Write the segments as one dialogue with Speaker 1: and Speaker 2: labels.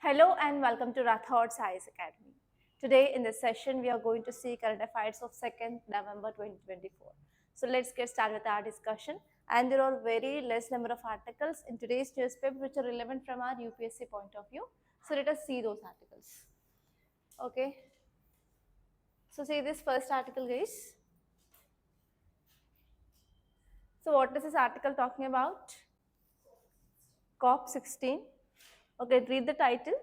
Speaker 1: Hello and welcome to Rathods Science Academy. Today in this session we are going to see current affairs of 2nd November 2024. So let's get started with our discussion, and there are very less number of articles in today's newspaper which are relevant from our UPSC point of view. So let us see those articles. Okay. So see this first article, guys. So what is this article talking about? COP16. Okay, read the title.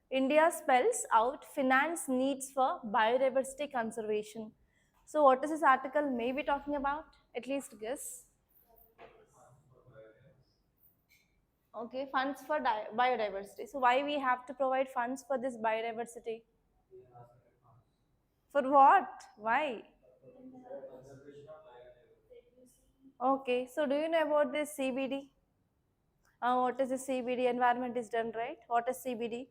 Speaker 1: India spells out finance needs for biodiversity conservation. So what is this article may be talking about? At least guess. Okay, funds for biodiversity. So why we have to provide funds for this biodiversity? For what? Why? Okay, so do you know about this CBD? What is the CBD? Environment is done, right? What is CBD?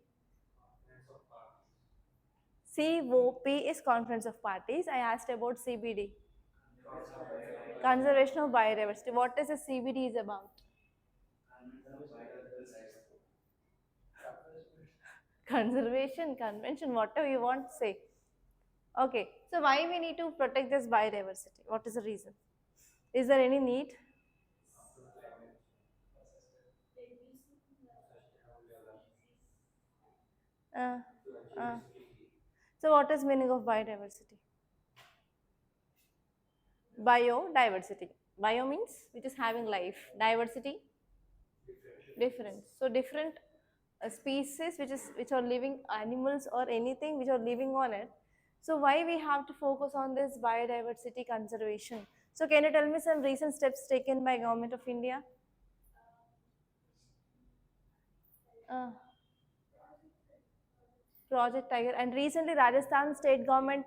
Speaker 1: COP is Conference of Parties. I asked about CBD. Conservation of biodiversity. What is the CBD is about? Conservation, convention, whatever you want to say. Okay, so why we need to protect this biodiversity? What is the reason? Is there any need? Uh, uh. So what is meaning of biodiversity? Biodiversity. Bio means which is having life. Diversity, different. So different species which are living animals or anything which are living on it. So why we have to focus on this biodiversity conservation? So can you tell me some recent steps taken by Government of India? Uh, Project Tiger. And recently Rajasthan state government,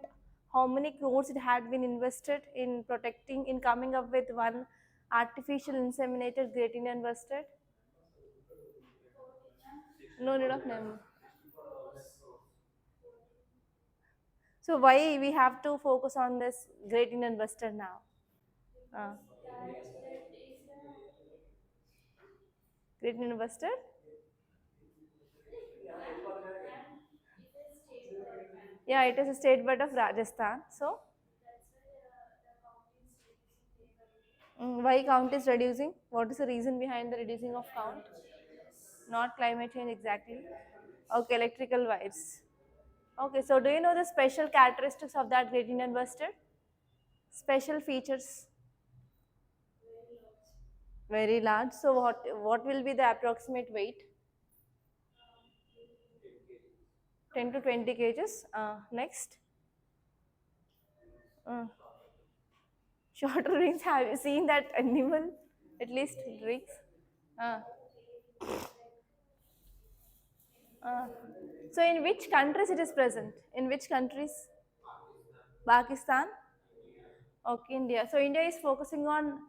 Speaker 1: how many crores it had been invested in protecting, in coming up with one artificial inseminated Great Indian Bustard? No need of name. So why we have to focus on this Great Indian Bustard now? Uh, Great Indian Bustard? Yeah, it is a state bird of Rajasthan. So, why count is reducing? What is the reason behind the reducing of count? Not climate change exactly. Okay, electrical wires. Okay, so do you know the special characteristics of that Great Indian Bustard? Special features. Very large. So what will be the approximate weight? 10 to 20 kgs. Next. Uh, Shorter rings. Have you seen that animal? At least rings. Uh, uh. So in which countries it is present? In which countries? Pakistan. Okay, India. So India is focusing on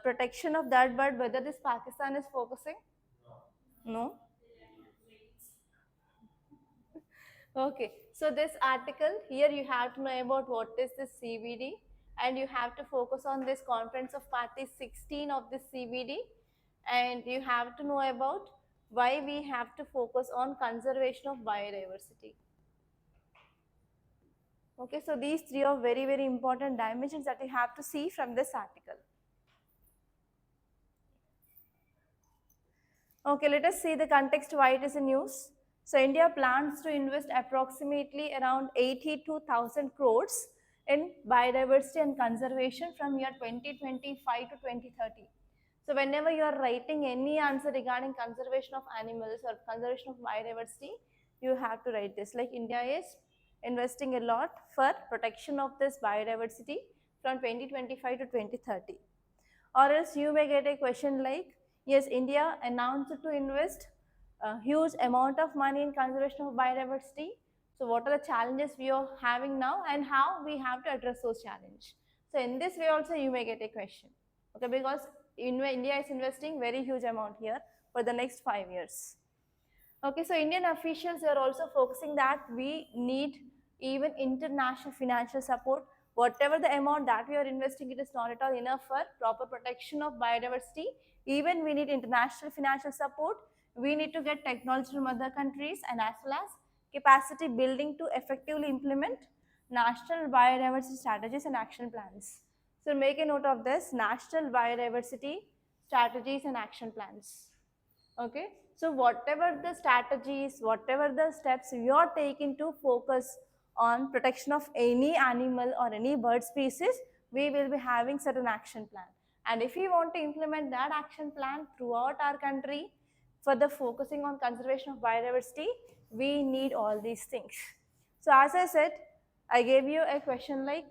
Speaker 1: protection of that bird. Whether this Pakistan is focusing? No. Okay, so this article here you have to know about what is this CBD, and you have to focus on this conference of parties 16 of this CBD, and you have to know about why we have to focus on conservation of biodiversity. Okay, so these three are very important dimensions that you have to see from this article. Okay, let us see the context why it is in news. So India plans to invest approximately around 82,000 crores in biodiversity and conservation from year 2025 to 2030. So whenever you are writing any answer regarding conservation of animals or conservation of biodiversity, you have to write this, like India is investing a lot for protection of this biodiversity from 2025 to 2030. Or else you may get a question like, yes, India announced to invest a huge amount of money in conservation of biodiversity. So what are the challenges we are having now and how we have to address those challenges? So in this way also you may get a question. Okay, because India is investing very huge amount here for the next 5 years. Okay, so Indian officials are also focusing that we need even international financial support. Whatever the amount that we are investing, it is not at all enough for proper protection of biodiversity. Even we need international financial support. we need to get technology from other countries and as well as capacity building to effectively implement national biodiversity strategies and action plans. So make a note of this, national biodiversity strategies and action plans. Okay, so whatever the strategies, whatever the steps you are taking to focus on protection of any animal or any bird species, we will be having certain action plan. And if we want to implement that action plan throughout our country for the focusing on conservation of biodiversity, we need all these things. So as I said, I gave you a question like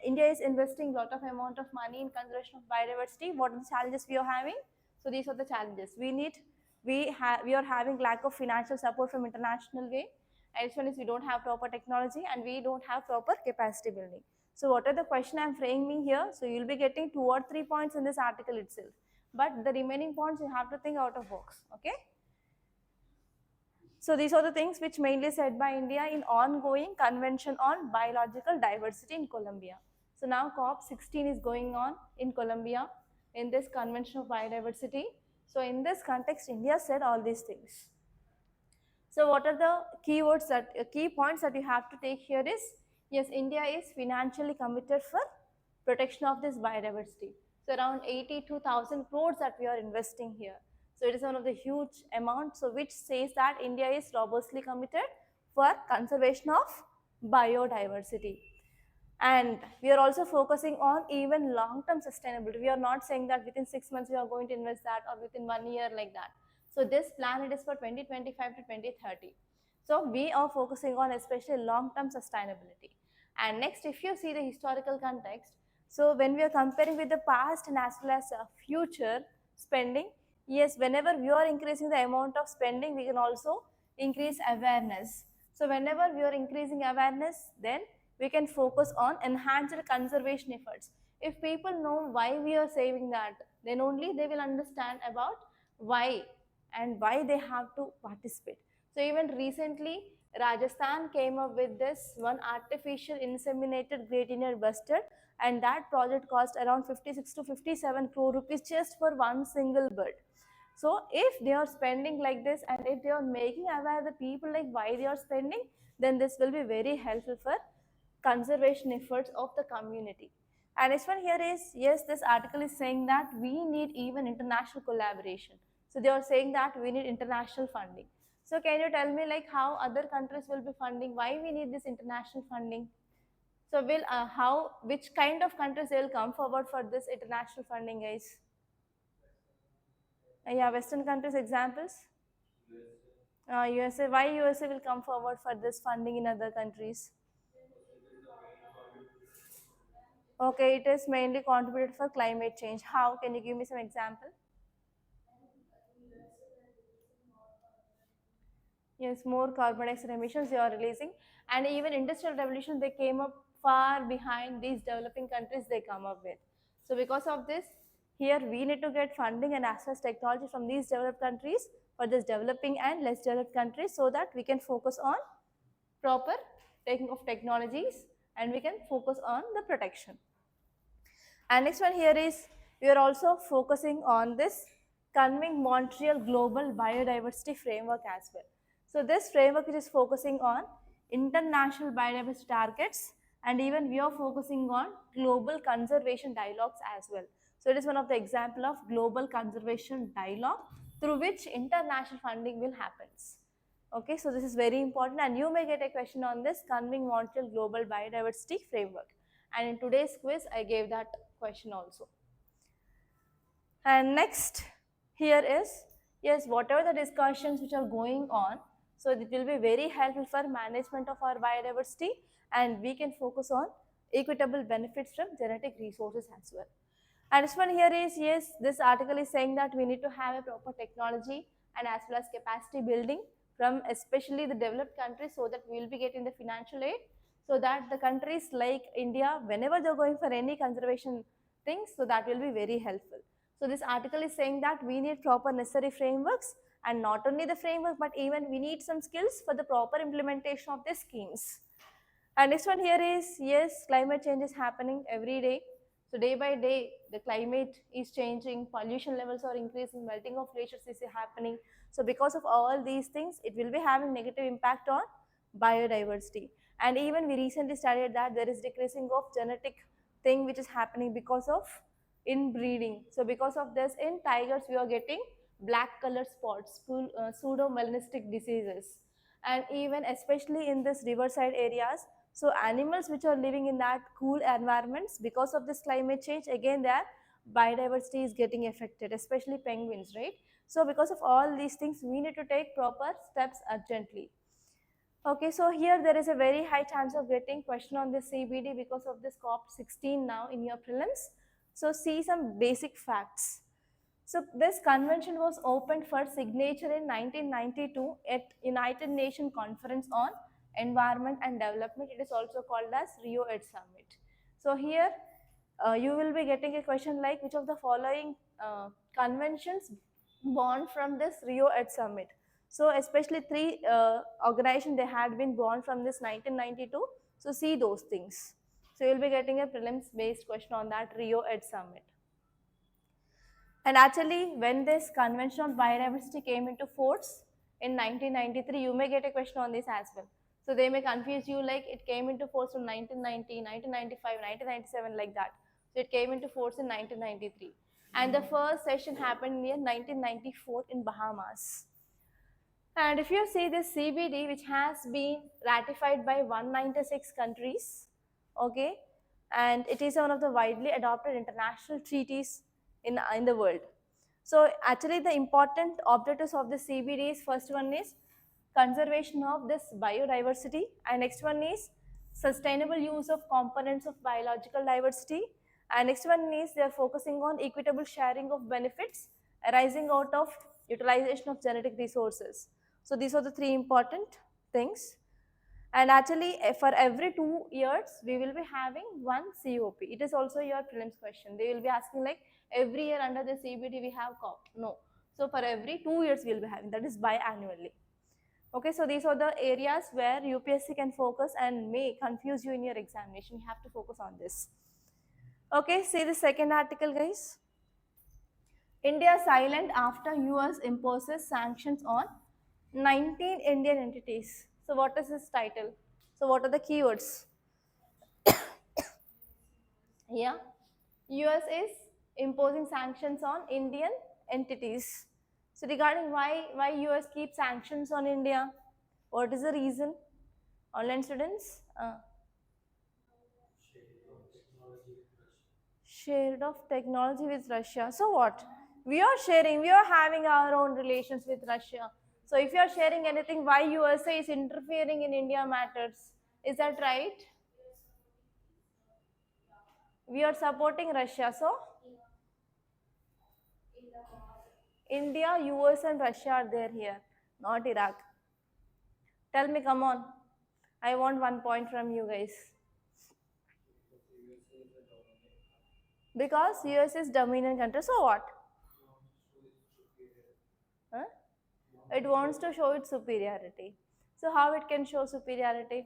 Speaker 1: India is investing a lot of amount of money in conservation of biodiversity. What are the challenges we are having? So these are the challenges. We are having lack of financial support from international way. Else one is we don't have proper technology and we don't have proper capacity building. So what are the question I'm framing here? So you'll be getting 2 or 3 points in this article itself. But the remaining points you have to think out of box. Okay. So these are the things which mainly said by India in ongoing convention on biological diversity in Colombia. So now COP16 is going on in Colombia in this convention of biodiversity. So in this context, India said all these things. So what are the keywords that key points that you have to take here is, yes, India is financially committed for protection of this biodiversity. So around 82,000 crores that we are investing here. So it is one of the huge amounts, so which says that India is robustly committed for conservation of biodiversity. And we are also focusing on even long-term sustainability. We are not saying that within 6 months we are going to invest that or within 1 year like that. So this plan, it is for 2025 to 2030. So we are focusing on especially long-term sustainability. And next, if you see the historical context, so when we are comparing with the past and as well as future spending, yes, whenever we are increasing the amount of spending, we can also increase awareness. So whenever we are increasing awareness, then we can focus on enhanced conservation efforts. If people know why we are saving that, then only they will understand about why and why they have to participate. So even recently, Rajasthan came up with this one artificial inseminated great Indian bustard, and that project cost around 56 to 57 crore rupees just for one single bird. So if they are spending like this and if they are making aware the people like why they are spending, then this will be very helpful for conservation efforts of the community. And this one here is, yes, this article is saying that we need even international collaboration. So they are saying that we need international funding. So can you tell me like how other countries will be funding, why we need this international funding? So will which kind of countries will come forward for this international funding, guys? Yeah, Western countries examples. USA. Why USA will come forward for this funding in other countries? Okay, it is mainly contributed for climate change. How? Can you give me some example? Yes, more carbon dioxide emissions they are releasing, and even industrial revolution they came up far behind these developing countries they come up with. So because of this, here we need to get funding and access technology from these developed countries for this developing and less developed countries, so that we can focus on proper taking of technologies and we can focus on the protection. And next one here is, we are also focusing on this convening Montreal Global Biodiversity Framework as well. So this framework is focusing on international biodiversity targets, and even we are focusing on global conservation dialogues as well. So it is one of the example of global conservation dialogue through which international funding will happen. Okay, so this is very important and you may get a question on this convening Montreal Global Biodiversity Framework. And in today's quiz, I gave that question also. And next here is, yes, whatever the discussions which are going on, so it will be very helpful for management of our biodiversity and we can focus on equitable benefits from genetic resources as well. And this one here is, yes, this article is saying that we need to have a proper technology and as well as capacity building from especially the developed countries, so that we will be getting the financial aid, so that the countries like India, whenever they're going for any conservation things, so that will be very helpful. So this article is saying that we need proper necessary frameworks, and not only the framework, but even we need some skills for the proper implementation of the schemes. And next one here is, yes, climate change is happening every day. So day by day, the climate is changing, pollution levels are increasing, melting of glaciers is happening. So because of all these things, it will be having negative impact on biodiversity. And even we recently studied that there is decreasing of genetic thing which is happening because of inbreeding. So because of this, in tigers we are getting black color spots, pseudomelanistic diseases. And even especially in this riverside areas, so animals which are living in that cool environments, because of this climate change, again their biodiversity is getting affected, especially penguins, right? So because of all these things, we need to take proper steps urgently. Okay, so here there is a very high chance of getting question on this CBD because of this COP16 now in your prelims. So see some basic facts. So this convention was opened for signature in 1992 at United Nations Conference on Environment and Development. It is also called as Rio Ed Summit. So here you will be getting a question like which of the following conventions born from this Rio Ed Summit. So especially three organizations they had been born from this 1992. So see those things. So you will be getting a prelims based question on that Rio Ed Summit. And actually, when this Convention on Biodiversity came into force in 1993, you may get a question on this as well. So they may confuse you like it came into force from 1990, 1995, 1997 like that. So it came into force in 1993. And the first session happened in 1994 in Bahamas. And if you see this CBD, which has been ratified by 196 countries, okay, and it is one of the widely adopted international treaties in the world. So actually the important objectives of the CBD is first one is conservation of this biodiversity, and next one is sustainable use of components of biological diversity, and next one is they are focusing on equitable sharing of benefits arising out of utilization of genetic resources. So these are the three important things. And actually for every 2 years we will be having one COP. It is also your prelims question. They will be asking like every year under the CBD we have COP. No. So for every 2 years we will be having, that is biannually. Okay, so these are the areas where UPSC can focus and may confuse you in your examination. You have to focus on this. Okay, see the second article, guys. India silent after US imposes sanctions on 19 Indian entities. So what is this title? So what are the keywords? Yeah, US is imposing sanctions on Indian entities. So regarding why US keeps sanctions on India, what is the reason? Online students? Shared of technology with Russia. So what? We are sharing, we are having our own relations with Russia. So if you are sharing anything, why USA is interfering in India matters? Is that right? We are supporting Russia. So India, US and Russia are there here, not Iraq. Tell me, come on. I want 1 point from you guys. Because US is dominant country. So what? Huh? It wants to show its superiority. So how it can show superiority?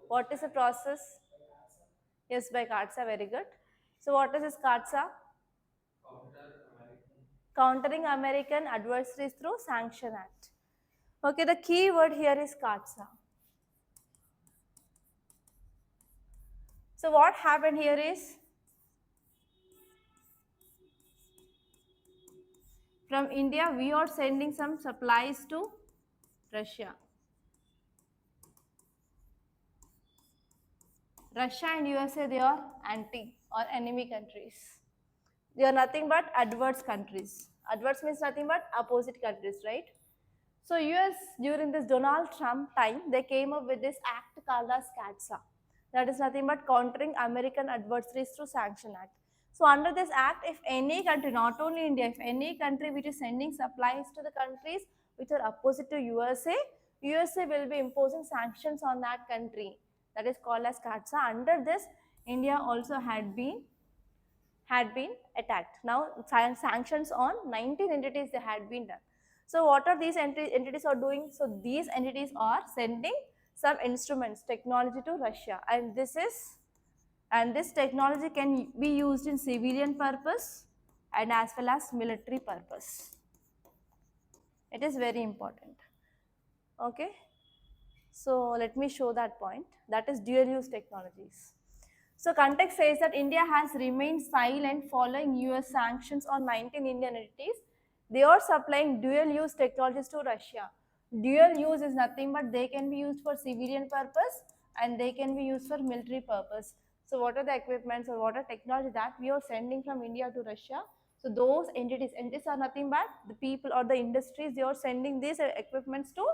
Speaker 1: What is the process? Yes, by CARTSA, very good. So what is this CARTSA? Countering American adversaries through Sanction Act. Okay, the key word here is CARTSA. So what happened here is, from India, we are sending some supplies to Russia. Russia and USA, they are anti or enemy countries. They are nothing but adverse countries. Adverse means nothing but opposite countries, right? So US during this Donald Trump time, they came up with this act called as CATSA. That is nothing but countering American adversaries through Sanction Act. So under this act, if any country, not only India, if any country which is sending supplies to the countries which are opposite to USA, USA will be imposing sanctions on that country. That is called as CATSA. Under this, India also had been attacked. Now sanctions on 19 entities they had been done. So what are these entities are doing? So these entities are sending some instruments, technology to Russia, and this technology can be used in civilian purpose and as well as military purpose. It is very important. Okay. So let me show that point. That is dual use technologies. So context says that India has remained silent following US sanctions on 19 Indian entities. They are supplying dual use technologies to Russia. Dual use is nothing but they can be used for civilian purpose and they can be used for military purpose. So what are the equipments or what are technology that we are sending from India to Russia? So those entities are nothing but the people or the industries they are sending these equipments to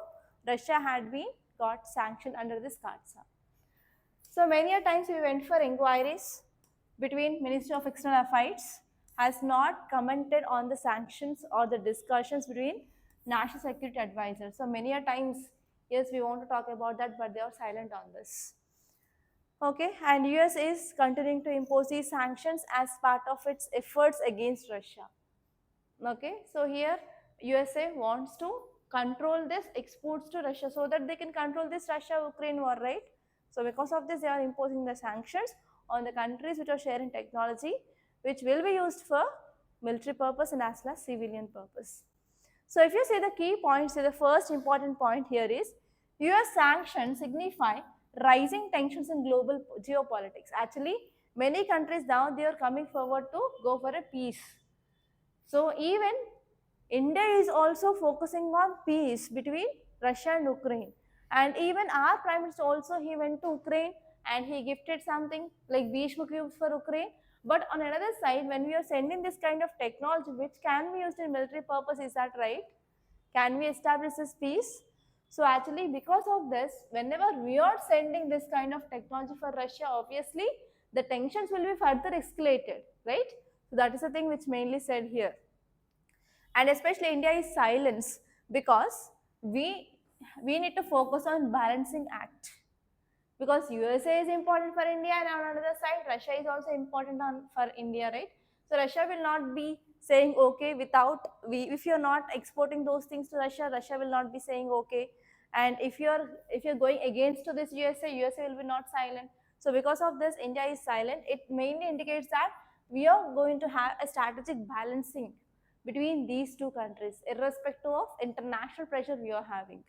Speaker 1: Russia had been got sanctioned under this CARTSA. So many a times we went for inquiries between Ministry of External Affairs has not commented on the sanctions or the discussions between national security advisors. So many a times, yes, we want to talk about that, but they are silent on this. Okay, and US is continuing to impose these sanctions as part of its efforts against Russia. Okay, so here USA wants to control this exports to Russia so that they can control this Russia-Ukraine war, right? So because of this, they are imposing the sanctions on the countries which are sharing technology, which will be used for military purpose and as well as civilian purpose. So if you see the key points, the first important point here is US sanctions signify rising tensions in global geopolitics. Actually, many countries now they are coming forward to go for a peace. So even India is also focusing on peace between Russia and Ukraine. And even our Prime Minister also, he went to Ukraine and he gifted something like Bhishma cubes for Ukraine. But on another side, when we are sending this kind of technology which can be used in military purpose, is that right? Can we establish this peace? So actually because of this, whenever we are sending this kind of technology for Russia, obviously the tensions will be further escalated, right? So that is the thing which mainly said here. And especially India is silence because we need to focus on balancing act, because USA is important for India and on another side Russia is also important for India, right? So Russia will not be saying okay without if you're not exporting those things to Russia, Russia will not be saying okay. And if you're going against to this USA will be not silent. So because of this India is silent. It mainly indicates that we are going to have a strategic balancing between these two countries irrespective of international pressure we are having.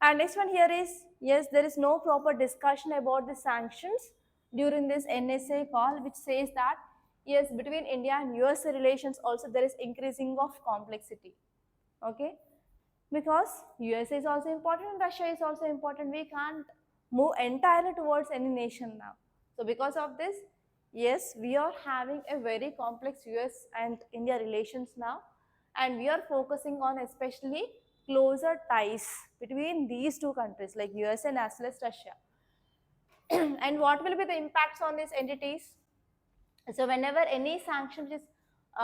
Speaker 1: And next one here is, yes, there is no proper discussion about the sanctions during this NSA call, which says that, yes, between India and USA relations also there is increasing of complexity. Okay, because USA is also important and Russia is also important. We can't move entirely towards any nation now. So because of this, yes, we are having a very complex US and India relations now, and we are focusing on especially closer ties between these two countries like US and as well as Russia. And what will be the impacts on these entities? So whenever any sanction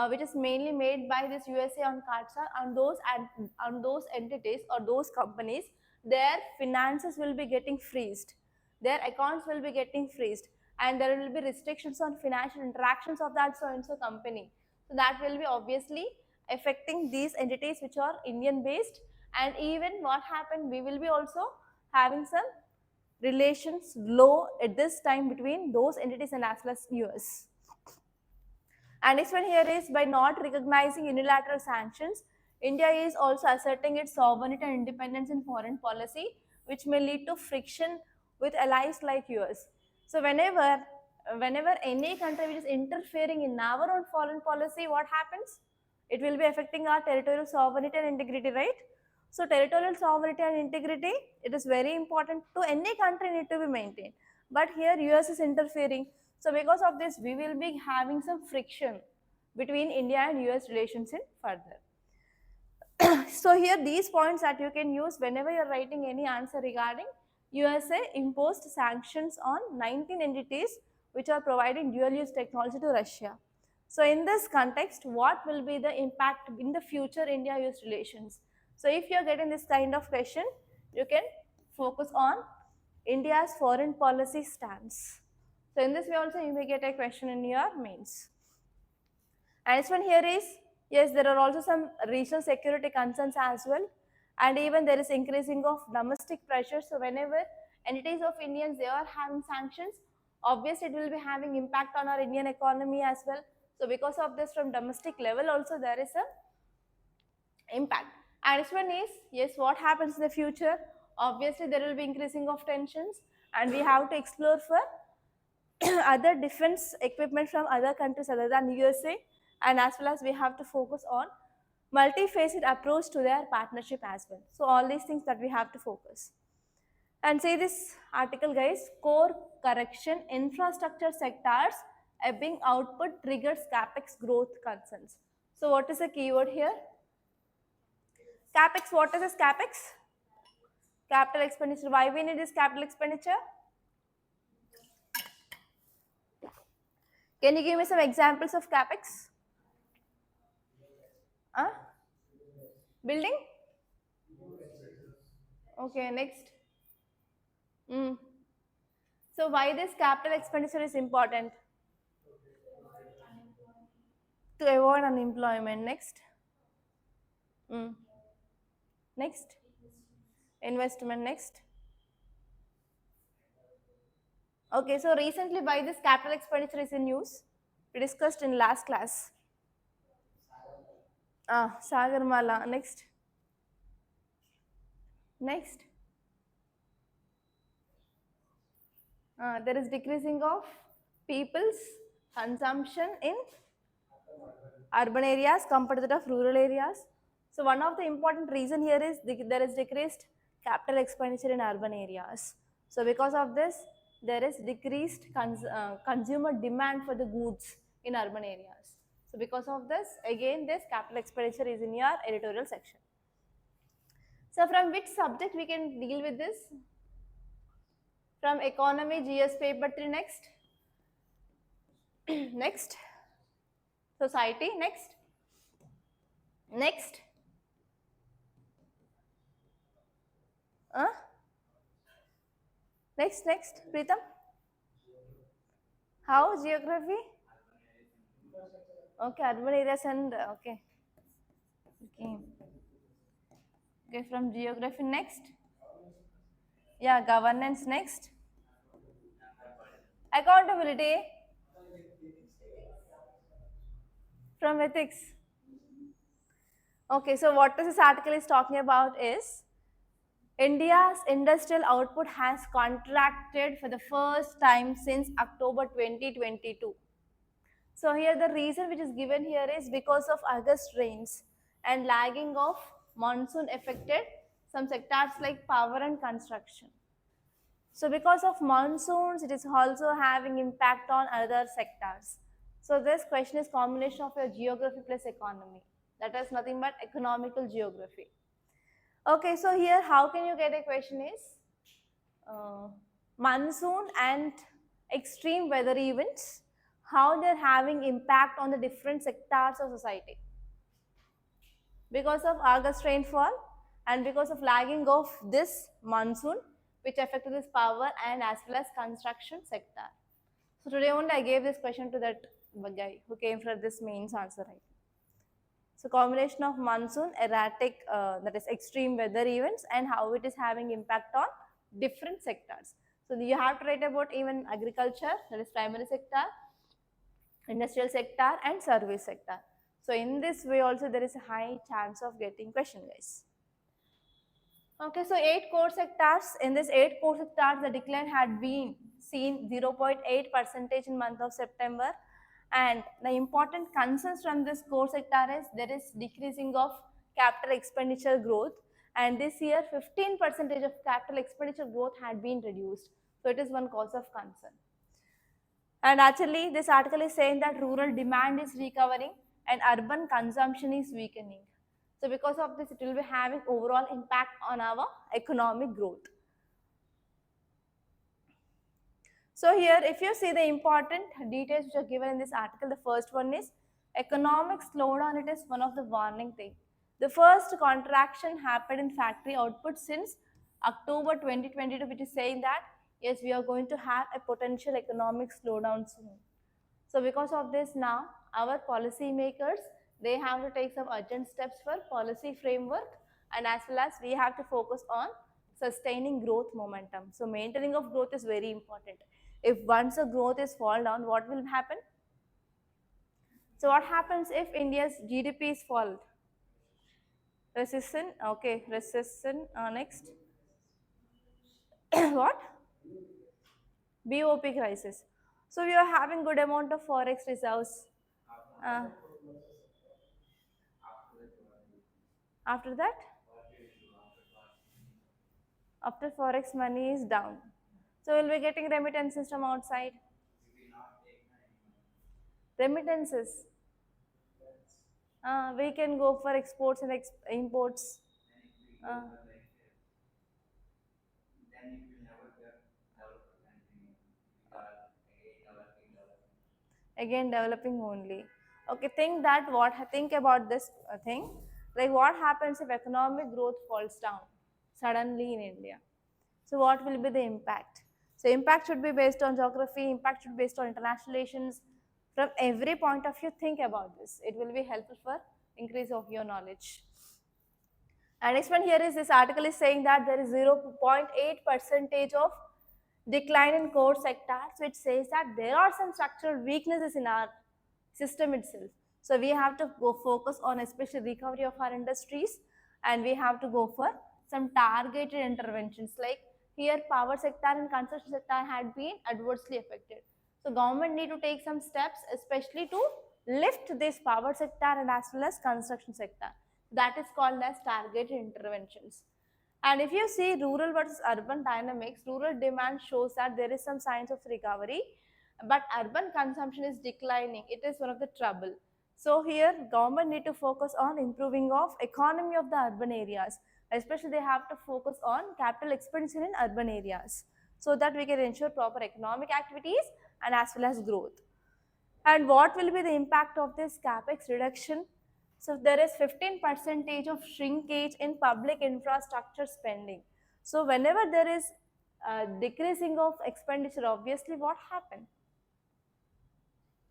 Speaker 1: which is mainly made by this USA on CARTSA on those entities or those companies, their finances will be getting freezed, their accounts will be getting freezed, and there will be restrictions on financial interactions of that so and so company. So that will be obviously affecting these entities which are Indian based. And even what happened, we will be also having some relations low at this time between those entities and as well as US. And next one here is, by not recognizing unilateral sanctions, India is also asserting its sovereignty and independence in foreign policy, which may lead to friction with allies like US. So whenever any country which is interfering in our own foreign policy, what happens? It will be affecting our territorial sovereignty and integrity, right? So territorial sovereignty and integrity, it is very important to any country, need to be maintained. But here US is interfering. So because of this, we will be having some friction between India and US relations in further. So here these points that you can use whenever you're writing any answer regarding USA imposed sanctions on 19 entities which are providing dual use technology to Russia. So in this context, what will be the impact in the future India-US relations? So if you're getting this kind of question, you can focus on India's foreign policy stance. So in this way also you may get a question in your mains. And this one here is, yes, there are also some regional security concerns as well. And even there is increasing of domestic pressure. So whenever entities of Indians, they are having sanctions, obviously it will be having impact on our Indian economy as well. So because of this, from domestic level also there is a impact. And this one is, yes, what happens in the future? Obviously, there will be increasing of tensions, and we have to explore for other defense equipment from other countries other than USA, and as well as we have to focus on multi-facet approach to their partnership as well. So all these things that we have to focus. And say this article, guys, core correction infrastructure sectors ebbing output triggers capex growth concerns. So what is the keyword here? Capex, what is this capex? Capital expenditure. Why we need this capital expenditure? Can you give me some examples of capex? Huh? Building? Okay, next. Mm. So why this capital expenditure is important? To avoid unemployment. Next. Mm. Next. Investment. Next. Okay, so recently why this capital expenditure is in news? We discussed in last class. Sagarmala. Next. Next. There is decreasing of people's consumption in urban areas compared to that of rural areas. So one of the important reason here is there is decreased capital expenditure in urban areas. So because of this, there is decreased consumer demand for the goods in urban areas. So because of this, again this capital expenditure is in your editorial section. So from which subject we can deal with this? From economy, GS paper 3 next. Next. Society, next. Next. Next, Preetham. How geography? Okay, urban areas and okay. Okay. Okay, from geography next. Yeah, governance next. Accountability from ethics. Okay, so what this article is talking about is India's industrial output has contracted for the first time since October 2022. So here the reason which is given here is because of August rains and lagging of monsoon affected some sectors like power and construction. So because of monsoons, it is also having impact on other sectors. So this question is combination of your geography plus economy. That is nothing but economical geography. Okay, so here how can you get a question is monsoon and extreme weather events, how they're having impact on the different sectors of society. Because of August rainfall and because of lagging of this monsoon, which affected this power and as well as construction sector. So today only I gave this question to that guy who came for this mains answer, right? So combination of monsoon, erratic, that is extreme weather events, and how it is having impact on different sectors. So you have to write about even agriculture, that is primary sector, industrial sector, and service sector. So in this way also there is a high chance of getting question, guys. Okay, so 8 core sectors. In this 8 core sectors, the decline had been seen 0.8 percentage in month of September. And the important concerns from this core sector is there is decreasing of capital expenditure growth. And this year, 15 percentage of capital expenditure growth had been reduced. So it is one cause of concern. And actually, this article is saying that rural demand is recovering and urban consumption is weakening. So because of this, it will be having overall impact on our economic growth. So here, if you see the important details which are given in this article, the first one is economic slowdown. It is one of the warning thing. The first contraction happened in factory output since October 2022, which is saying that yes, we are going to have a potential economic slowdown soon. So because of this now, our policy makers, they have to take some urgent steps for policy framework, and as well as we have to focus on sustaining growth momentum. So maintaining of growth is very important. If once a growth is fall down, what will happen? So what happens if India's GDP is fall? Resistant, okay, resistant, next. What? BOP crisis. So we are having good amount of forex reserves. Uh, After that, after forex money is down. So we'll be getting remittances from outside. Remittances. We can go for exports and imports. Uh, Again, developing only. Okay, think about this thing. Like what happens if economic growth falls down suddenly in India? So what will be the impact? So impact should be based on geography, impact should be based on international relations. From every point of view, think about this. It will be helpful for increase of your knowledge. And next one here is this article is saying that there is 0.8 percentage of decline in core sectors, which says that there are some structural weaknesses in our system itself. So we have to go focus on especially recovery of our industries, and we have to go for some targeted interventions. Like here, power sector and construction sector had been adversely affected. So government need to take some steps, especially to lift this power sector and as well as construction sector. That is called as targeted interventions. And if you see rural versus urban dynamics, rural demand shows that there is some signs of recovery, but urban consumption is declining. It is one of the trouble. So here government need to focus on improving of economy of the urban areas. Especially they have to focus on capital expenditure in urban areas so that we can ensure proper economic activities and as well as growth. And what will be the impact of this capex reduction? So there is 15 percentage of shrinkage in public infrastructure spending. So whenever there is a decreasing of expenditure, obviously what happened?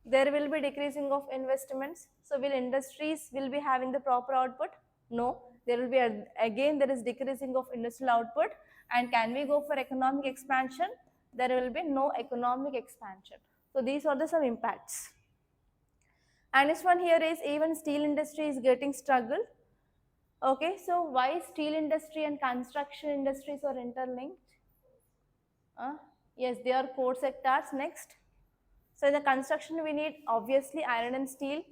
Speaker 1: There will be decreasing of investments. So will industries will be having the proper output? No. There will be again there is decreasing of industrial output. And can we go for economic expansion? There will be no economic expansion. So these are the some impacts. And this one here is even steel industry is getting struggle. Okay, so why steel industry and construction industries are interlinked? Uh, yes, they are core sectors. Next. So in the construction, we need obviously iron and steel.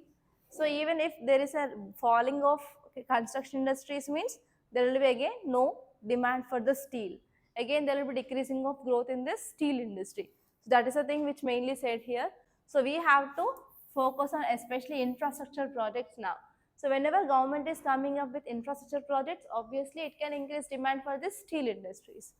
Speaker 1: So even if there is a falling of construction industries means there will be again no demand for the steel. Again, there will be decreasing of growth in this steel industry. So that is the thing which mainly said here. So we have to focus on especially infrastructure projects now. So whenever government is coming up with infrastructure projects, obviously it can increase demand for the steel industries.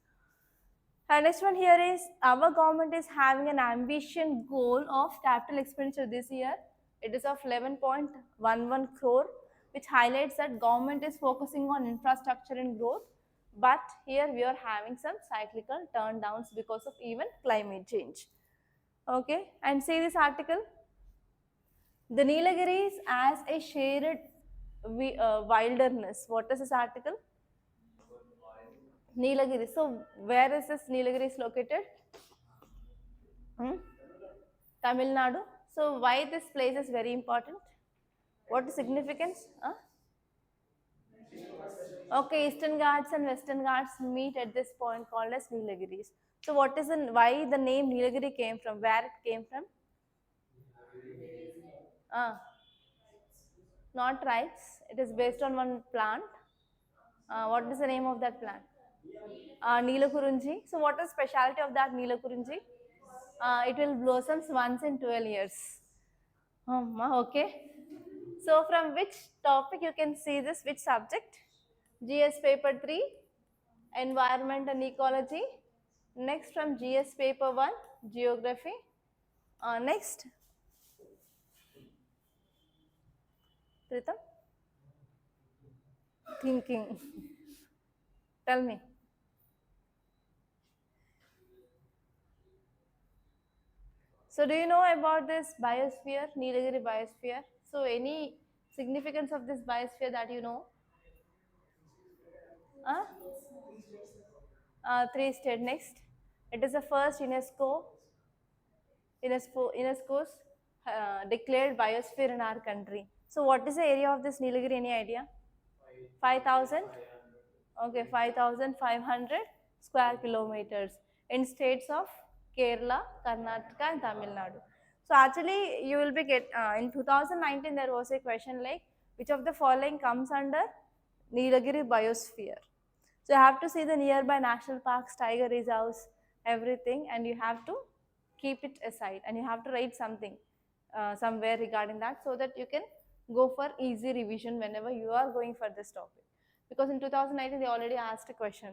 Speaker 1: And next one here is our government is having an ambition goal of capital expenditure this year. It is of 11.11 crore, which highlights that government is focusing on infrastructure and growth. But here we are having some cyclical turn downs because of even climate change. Okay, and see this article. The Nilagiris as a shared wilderness. What is this article? Nilagiri. So where is this Nilagiri is located? Hmm? Tamil Nadu. So why this place is very important? What is significance? Huh? Okay, Eastern Ghats and Western Ghats meet at this point called as Nilagiris. So what is why the name Nilagiri came from? Where it came from? Ah, not rice. It is based on one plant. What is the name of that plant? Neelakurunji. So what is specialty of that Neelakurunji? It will blossoms once in 12 years. Okay. So from which topic you can see this, which subject? GS paper 3, environment and ecology. Next from GS paper 1, geography. Next, Pritam, thinking. Tell me. So do you know about this biosphere, Nilagiri biosphere? So any significance of this biosphere that you know? Uh, Three state next. It is the first UNESCO's declared biosphere in our country. So what is the area of this Nilagiri? Any idea? 5,000? Okay, 5,500 square kilometers in states of Kerala, Karnataka and Tamil Nadu. So actually you will be in 2019 there was a question like which of the following comes under Nilagiri biosphere. So you have to see the nearby national parks, tiger reserves, everything, and you have to keep it aside and you have to write something somewhere regarding that so that you can go for easy revision whenever you are going for this topic. Because in 2019 they already asked a question.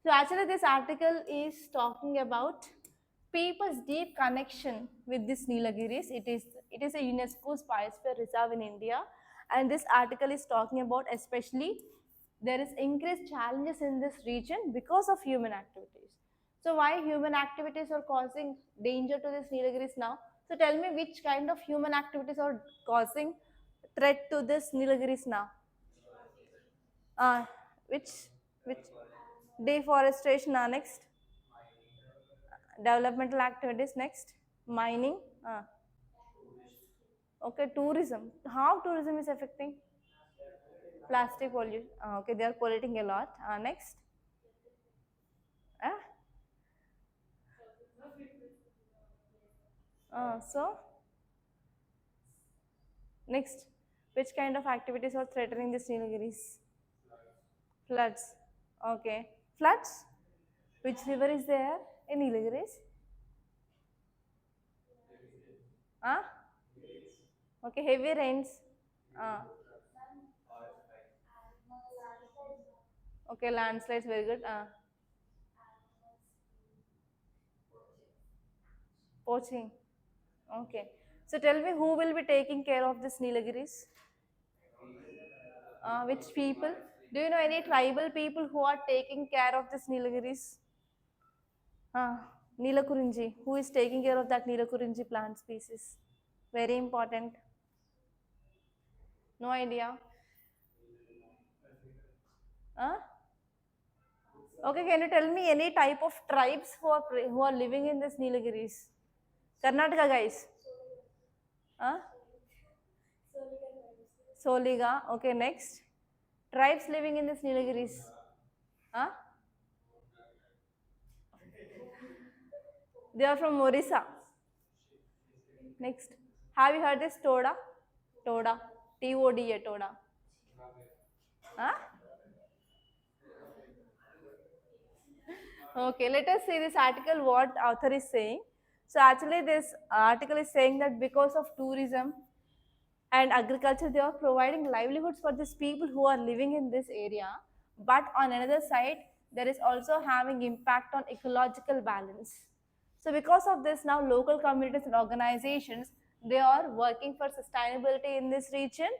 Speaker 1: So actually this article is talking about people's deep connection with this Nilagiris. It is a UNESCO Biosphere Reserve in India, and this article is talking about especially there is increased challenges in this region because of human activities. So why human activities are causing danger to this Nilagiris now? So tell me which kind of human activities are causing threat to this Nilagiris now? Uh, which which deforestation are next, developmental activities next, mining, okay, tourism. How tourism is affecting? Plastic pollution. Okay, they are polluting a lot. Next, uh, so next, which kind of activities are threatening the Srinagiris? Floods. Okay, floods. Which river is there in Nilgiris? Ah, okay, heavy rains. Uh, okay, landslides. Very good. Poaching. Okay. So tell me who will be taking care of this Nilagiris? Which people? Do you know any tribal people who are taking care of this Nilagiris? Nilakurinji. Who is taking care of that Nilakurinji plant species? Very important. No idea. Uh? Okay, can you tell me any type of tribes who are living in this Nilagiris? Karnataka guys. Soliga. Okay, next. Tribes living in this Nilagiris. Huh? They are from Orissa. Next. Have you heard this Toda? Toda. Toda. Toda. Huh? Okay, let us see this article, what author is saying. So actually this article is saying that because of tourism and agriculture, they are providing livelihoods for these people who are living in this area. But on another side, there is also having impact on ecological balance. So because of this, now local communities and organizations, they are working for sustainability in this region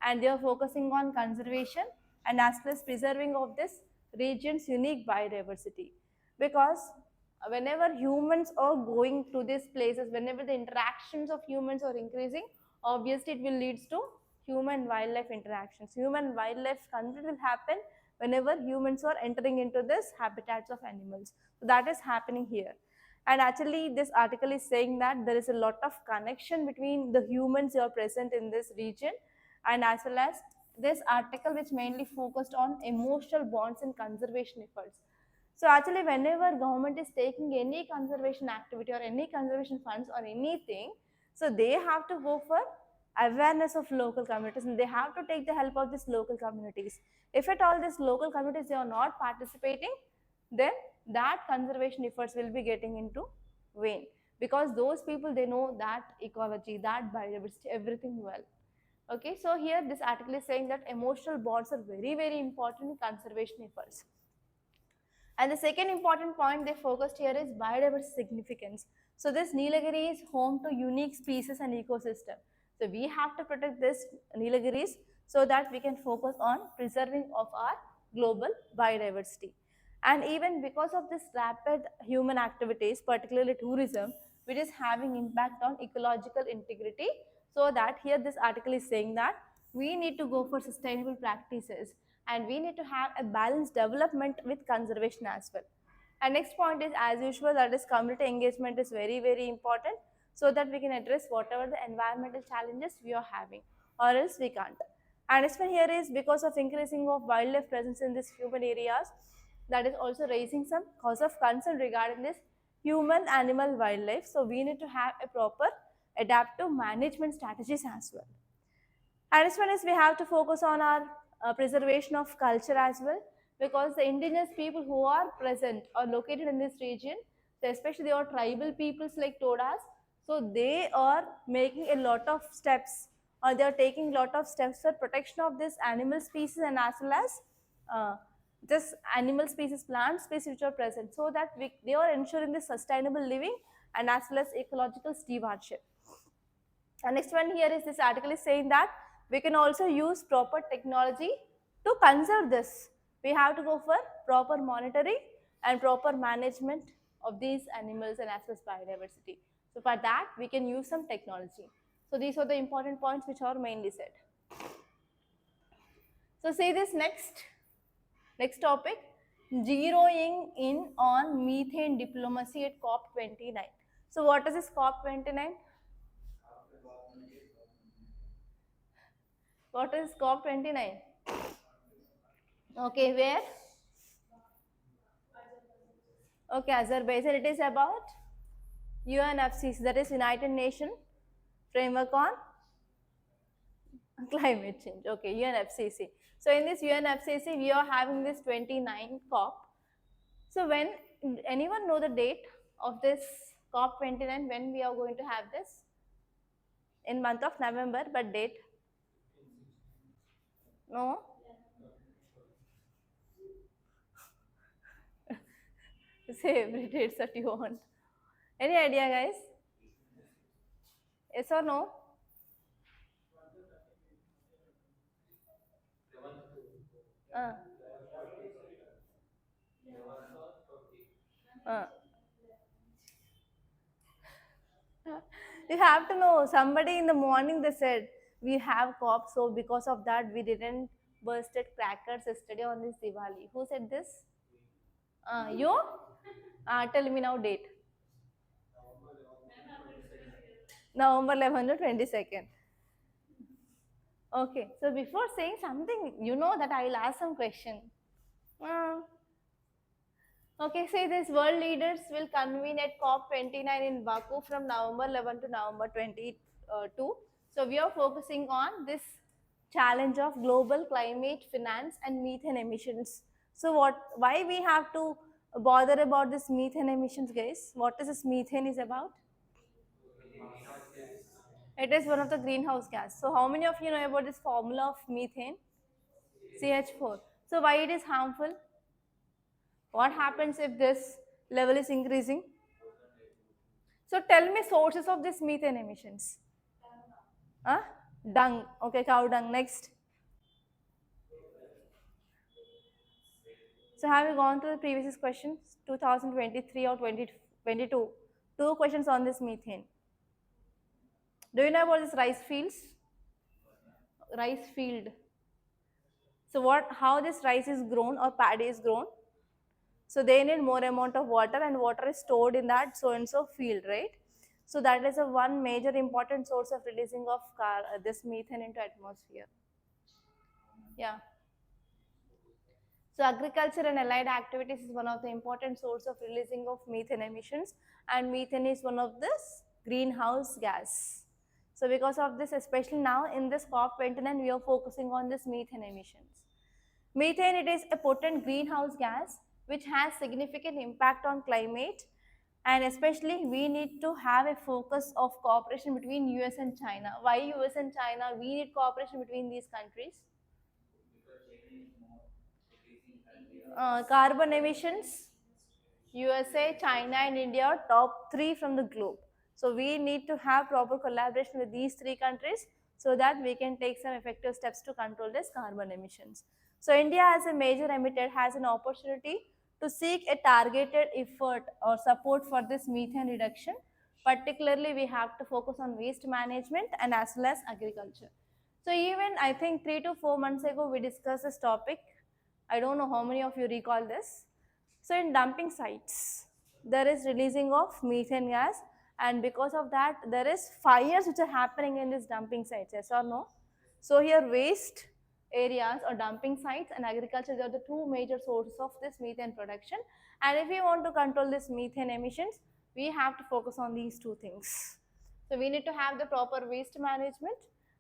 Speaker 1: and they are focusing on conservation and as well as preserving of this region's unique biodiversity. Because whenever humans are going to these places, whenever the interactions of humans are increasing, obviously it will leads to human wildlife interactions. Human wildlife conflict will happen whenever humans are entering into this habitats of animals. So that is happening here. And actually this article is saying that there is a lot of connection between the humans who are present in this region, and as well as this article which mainly focused on emotional bonds and conservation efforts. So actually whenever government is taking any conservation activity or any conservation funds or anything, so they have to go for awareness of local communities and they have to take the help of these local communities. If at all these local communities they are not participating, then that conservation efforts will be getting into vain, because those people they know that ecology, that biodiversity, everything well. Okay, so here this article is saying that emotional bonds are very very important in conservation efforts. And the second important point they focused here is biodiversity significance. So this Nilagiri is home to unique species and ecosystem. So we have to protect this Nilagiris so that we can focus on preserving of our global biodiversity. And even because of this rapid human activities, particularly tourism, which is having impact on ecological integrity, so that here this article is saying that we need to go for sustainable practices and we need to have a balanced development with conservation as well. And next point is as usual, that is community engagement is very very important so that we can address whatever the environmental challenges we are having, or else we can't. And this one here is because of increasing of wildlife presence in these human areas, that is also raising some cause of concern regarding this human animal wildlife. So we need to have a proper adaptive management strategies as well. And this one is we have to focus on our preservation of culture as well, because the indigenous people who are present or located in this region, so especially your tribal peoples like Todas, so they are making a lot of steps, or they are taking a lot of steps for protection of this animal species, and as well as uh, this animal species, plant species which are present, so that they are ensuring the sustainable living and as well as ecological stewardship. And next one here is this article is saying that we can also use proper technology to conserve this. We have to go for proper monitoring and proper management of these animals and as well as biodiversity. So for that, we can use some technology. So these are the important points which are mainly said. So see this next topic, zeroing in on methane diplomacy at COP29. So what is this COP29? What is COP29? Okay, where? Okay, Azerbaijan. It is about UNFCCC, that is United Nations Framework on Climate Change. Okay, UNFCCC. So in this UNFCCC, we are having this 29 COP. So when anyone know the date of this COP29, when we are going to have this? In month of November, but date? No? Say every date that you want. Any idea, guys? Yes or no? Uh, uh. You have to know, somebody in the morning they said we have COP, so because of that we didn't bursted crackers yesterday on this Diwali. Who said this? You? Tell me now date. November 11 to 22nd. Okay, so before saying something, you know that I will ask some question. Uh, Okay, say this world leaders will convene at COP29 in Baku from November 11 to November 22. So we are focusing on this challenge of global climate finance and methane emissions. So why we have to bother about this methane emissions, guys? What is this methane is about? It is one of the greenhouse gas. So how many of you know about this formula of methane? CH4. So why it is harmful? What happens if this level is increasing? So tell me sources of this methane emissions. Huh? Dung. Okay, cow dung. Next. So have you gone through the previous questions? 2023 or 2022? Two questions on this methane. Do you know about this rice fields? Rice field. So how this rice is grown or paddy is grown? So they need more amount of water, and water is stored in that so and so field, right? So that is a one major important source of releasing of this methane into atmosphere. Yeah. So agriculture and allied activities is one of the important source of releasing of methane emissions, and methane is one of this greenhouse gas. So because of this, especially now in this COP29, we are focusing on this methane emissions. Methane, it is a potent greenhouse gas which has significant impact on climate, and especially we need to have a focus of cooperation between US and China. Why US and China? We need cooperation between these countries. Carbon emissions, USA, China and India are top 3 from the globe. So we need to have proper collaboration with these 3 countries so that we can take some effective steps to control this carbon emissions. So India as a major emitter has an opportunity to seek a targeted effort or support for this methane reduction. Particularly we have to focus on waste management and as well as agriculture. So even I think 3 to 4 months ago we discussed this topic. I don't know how many of you recall this. So in dumping sites, there is releasing of methane gas, and because of that, there is fires which are happening in these dumping sites, yes or no? So here waste areas or dumping sites and agriculture, they are the two major sources of this methane production. And if we want to control this methane emissions, we have to focus on these two things. So we need to have the proper waste management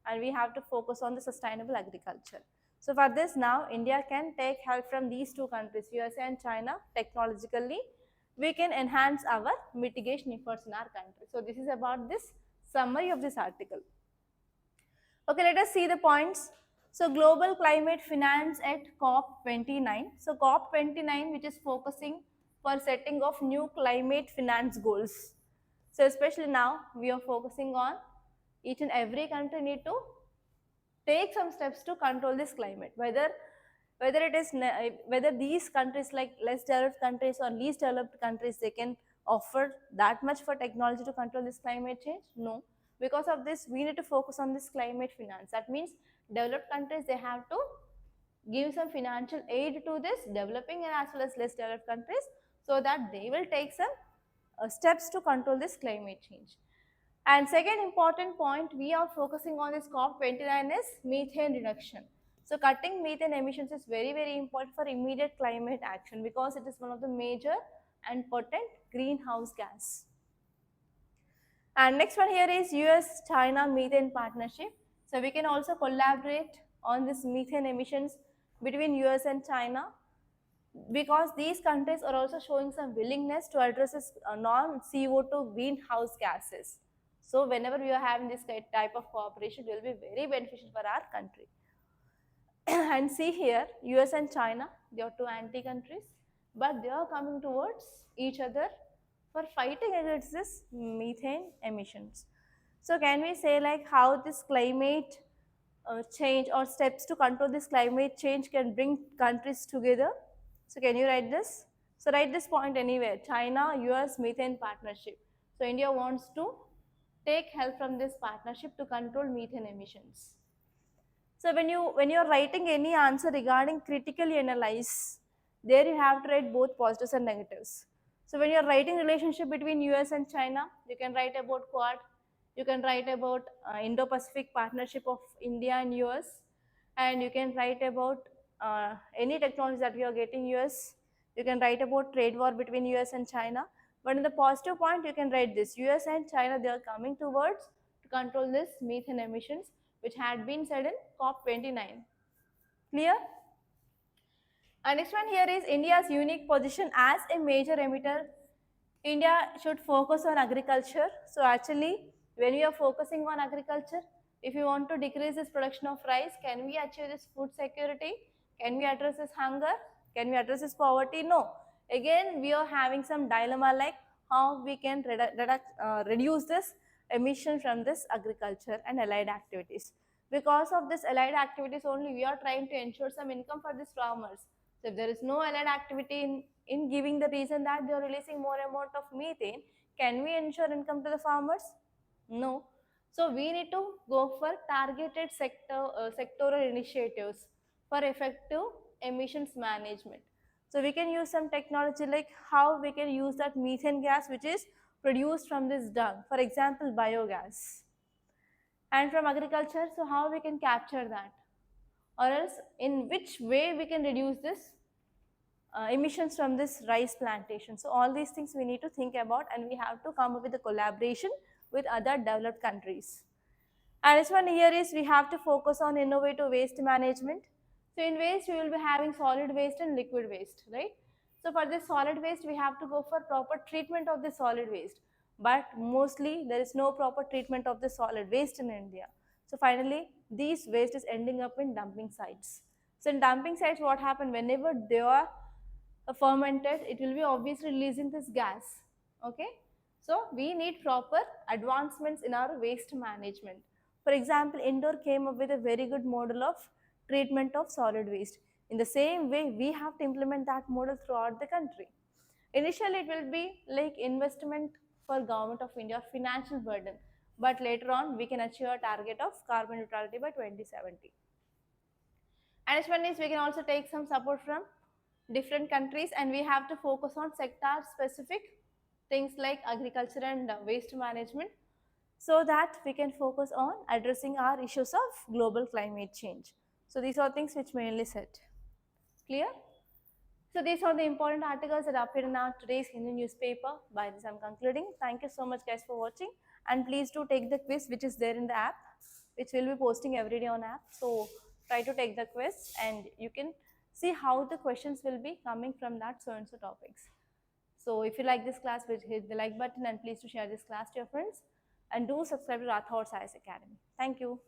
Speaker 1: and we have to focus on the sustainable agriculture. So for this now, India can take help from these two countries, USA and China, technologically. We can enhance our mitigation efforts in our country. So this is about this summary of this article. Okay, let us see the points. So global climate finance at COP29. So COP29, which is focusing for setting of new climate finance goals. So especially now we are focusing on each and every country need to take some steps to control this climate, whether these countries like less developed countries or least developed countries, they can offer that much for technology to control this climate change. No, because of this we need to focus on this climate finance. That means developed countries, they have to give some financial aid to this developing and as well as less developed countries, so that they will take some steps to control this climate change. And second important point we are focusing on this COP29 is methane reduction. So cutting methane emissions is very, very important for immediate climate action because it is one of the major and potent greenhouse gas. And next one here is US-China methane partnership. So we can also collaborate on this methane emissions between US and China, because these countries are also showing some willingness to address this non-CO2 greenhouse gases. So whenever we are having this type of cooperation, it will be very beneficial for our country. And see here, US and China, they are two anti-countries, but they are coming towards each other for fighting against this methane emissions. So can we say like how this climate change or steps to control this climate change can bring countries together? So can you write this? So write this point anywhere, China, US methane partnership. So India wants to take help from this partnership to control methane emissions. So when you are writing any answer regarding critically analyze, there you have to write both positives and negatives. So when you are writing relationship between US and China, you can write about Quad, you can write about Indo-Pacific partnership of India and US, and you can write about any technology that we are getting US. You can write about trade war between US and China. But in the positive point, you can write this: US and China, they are coming towards to control this methane emissions, which had been said in COP29. Clear? And next one here is India's unique position as a major emitter. India should focus on agriculture. So actually, when we are focusing on agriculture, if you want to decrease this production of rice, can we achieve this food security? Can we address this hunger? Can we address this poverty? No. Again, we are having some dilemma like how we can reduce this emission from this agriculture and allied activities. Because of this allied activities only, we are trying to ensure some income for these farmers. So if there is no allied activity in giving the reason that they are releasing more amount of methane, can we ensure income to the farmers? No. So we need to go for targeted sectoral initiatives for effective emissions management. So we can use some technology like how we can use that methane gas which is produced from this dung, for example biogas. And from agriculture, so how we can capture that, or else in which way we can reduce this emissions from this rice plantation. So all these things we need to think about, and we have to come up with a collaboration with other developed countries. And this one here is we have to focus on innovative waste management. So in waste we will be having solid waste and liquid waste, right? So for this solid waste we have to go for proper treatment of the solid waste, but mostly there is no proper treatment of the solid waste in India. So finally these waste is ending up in dumping sites. So in dumping sites, what happen, whenever they are fermented, it will be obviously releasing this gas. Okay, so we need proper advancements in our waste management. For example, Indore came up with a very good model of treatment of solid waste. In the same way, we have to implement that model throughout the country. Initially it will be like investment for government of India, financial burden, but later on we can achieve a target of carbon neutrality by 2070. And next one is we can also take some support from different countries, and we have to focus on sector specific things like agriculture and waste management, so that we can focus on addressing our issues of global climate change. So these are things which mainly said. Clear? So these are the important articles that appear in our today's Hindu newspaper. By this I'm concluding. Thank you so much guys for watching, and please do take the quiz which is there in the app, which we'll be posting every day on app. So try to take the quiz and you can see how the questions will be coming from that so and so topics. So if you like this class, please hit the like button and please do share this class to your friends, and do subscribe to Rathods IAS Academy. Thank you.